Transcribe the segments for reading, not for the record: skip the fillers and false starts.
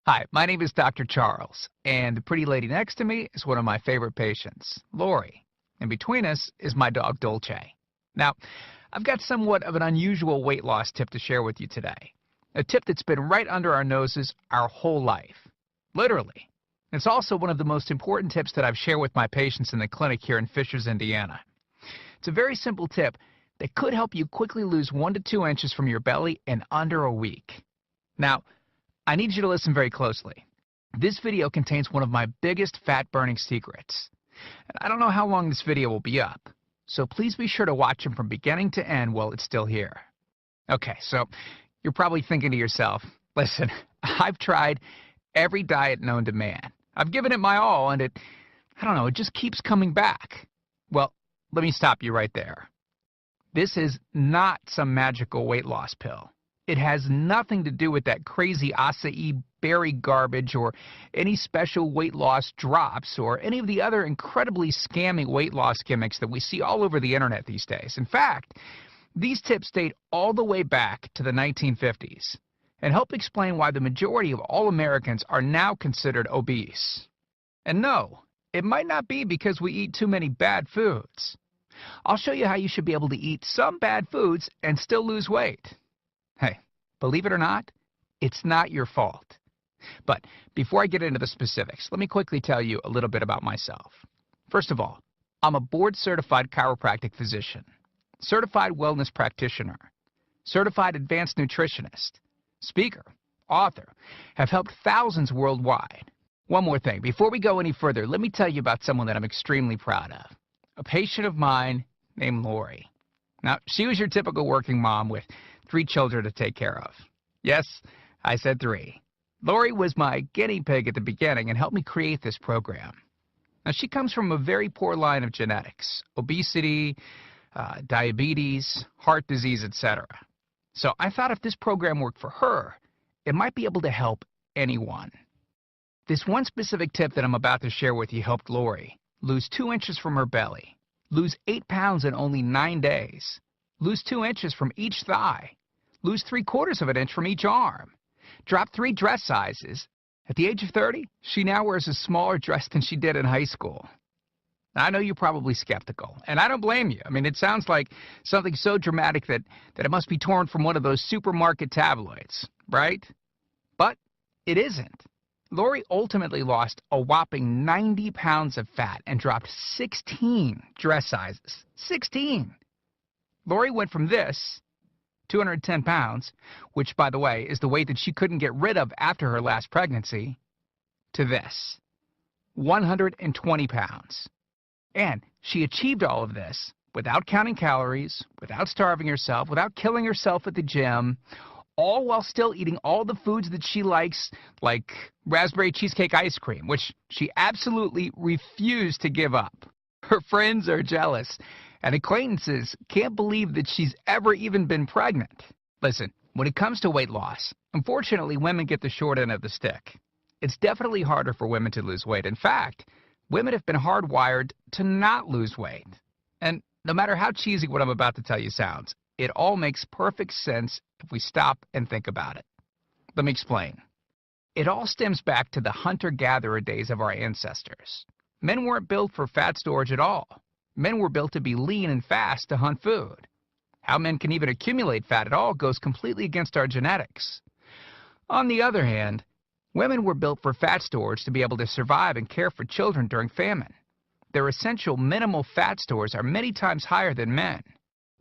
Hi, my name is Dr. Charles, and the pretty lady next to me is one of my favorite patients, Lori. And between us is my dog, Dolce. Now, I've got somewhat of an unusual weight loss tip to share with you today. A tip that's been right under our noses our whole life. Literally. It's also one of the most important tips that I've shared with my patients in the clinic here in Fishers, Indiana. It's a very simple tip that could help you quickly lose 1 to 2 inches from your belly in under a week. Now, I need you to listen very closely. This video contains one of my biggest fat-burning secrets. And I don't know how long this video will be up, so please be sure to watch it from beginning to end while it's still here. Okay, so you're probably thinking to yourself, listen, I've tried every diet known to man. I've given it my all, and it just keeps coming back. Well, let me stop you right there. This is not some magical weight loss pill. It has nothing to do with that crazy acai berry garbage or any special weight loss drops or any of the other incredibly scammy weight loss gimmicks that we see all over the internet these days. In fact, these tips date all the way back to the 1950s and help explain why the majority of all Americans are now considered obese. And no, it might not be because we eat too many bad foods. I'll show you how you should be able to eat some bad foods and still lose weight. Hey, believe it or not, it's not your fault. But before I get into the specifics, let me quickly tell you a little bit about myself. First of all, I'm a board-certified chiropractic physician, certified wellness practitioner, certified advanced nutritionist, speaker, author, have helped thousands worldwide. One more thing, before we go any further, let me tell you about someone that I'm extremely proud of, a patient of mine named Lori. Now, she was your typical working mom with 3 children to take care of. Yes, I said 3. Lori was my guinea pig at the beginning and helped me create this program. Now, she comes from a very poor line of genetics, obesity, diabetes, heart disease, etc. So I thought if this program worked for her, it might be able to help anyone. This one specific tip that I'm about to share with you helped Lori lose 2 inches from her belly, lose 8 pounds in only 9 days, lose 2 inches from each thigh, lose 3/4 of an inch from each arm, drop 3 dress sizes. At the age of 30, she now wears a smaller dress than she did in high school. Now, I know you're probably skeptical, and I don't blame you. I mean, it sounds like something so dramatic that it must be torn from one of those supermarket tabloids, right? But it isn't. Lori ultimately lost a whopping 90 pounds of fat and dropped 16 dress sizes. 16! Lori went from this, 210 pounds, which, by the way, is the weight that she couldn't get rid of after her last pregnancy, to this, 120 pounds. And she achieved all of this without counting calories, without starving herself, without killing herself at the gym, all while still eating all the foods that she likes, like raspberry cheesecake ice cream, which she absolutely refused to give up. Her friends are jealous, and acquaintances can't believe that she's ever even been pregnant. Listen, when it comes to weight loss, unfortunately, women get the short end of the stick. It's definitely harder for women to lose weight. In fact, women have been hardwired to not lose weight. And no matter how cheesy what I'm about to tell you sounds, it all makes perfect sense if we stop and think about it. Let me explain. It all stems back to the hunter-gatherer days of our ancestors. Men weren't built for fat storage at all. Men were built to be lean and fast to hunt food. How men can even accumulate fat at all goes completely against our genetics. On the other hand, women were built for fat storage to be able to survive and care for children during famine. Their essential minimal fat stores are many times higher than men.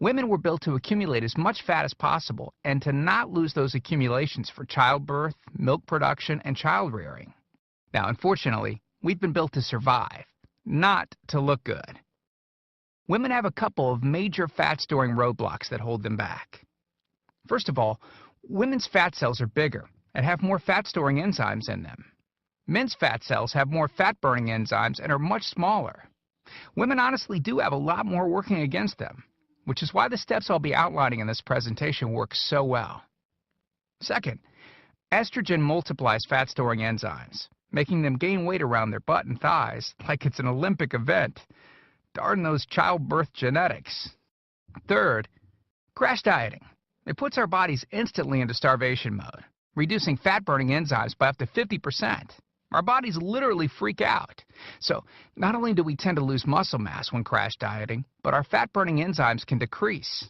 Women were built to accumulate as much fat as possible and to not lose those accumulations for childbirth, milk production, and child rearing. Now, unfortunately, we've been built to survive, not to look good. Women have a couple of major fat-storing roadblocks that hold them back. First of all, women's fat cells are bigger and have more fat-storing enzymes in them. Men's fat cells have more fat-burning enzymes and are much smaller. Women honestly do have a lot more working against them, which is why the steps I'll be outlining in this presentation work so well. Second, estrogen multiplies fat-storing enzymes, making them gain weight around their butt and thighs like it's an Olympic event. Darn those childbirth genetics. Third, crash dieting. It puts our bodies instantly into starvation mode, reducing fat-burning enzymes by up to 50%. Our bodies literally freak out. So not only do we tend to lose muscle mass when crash dieting, but our fat-burning enzymes can decrease.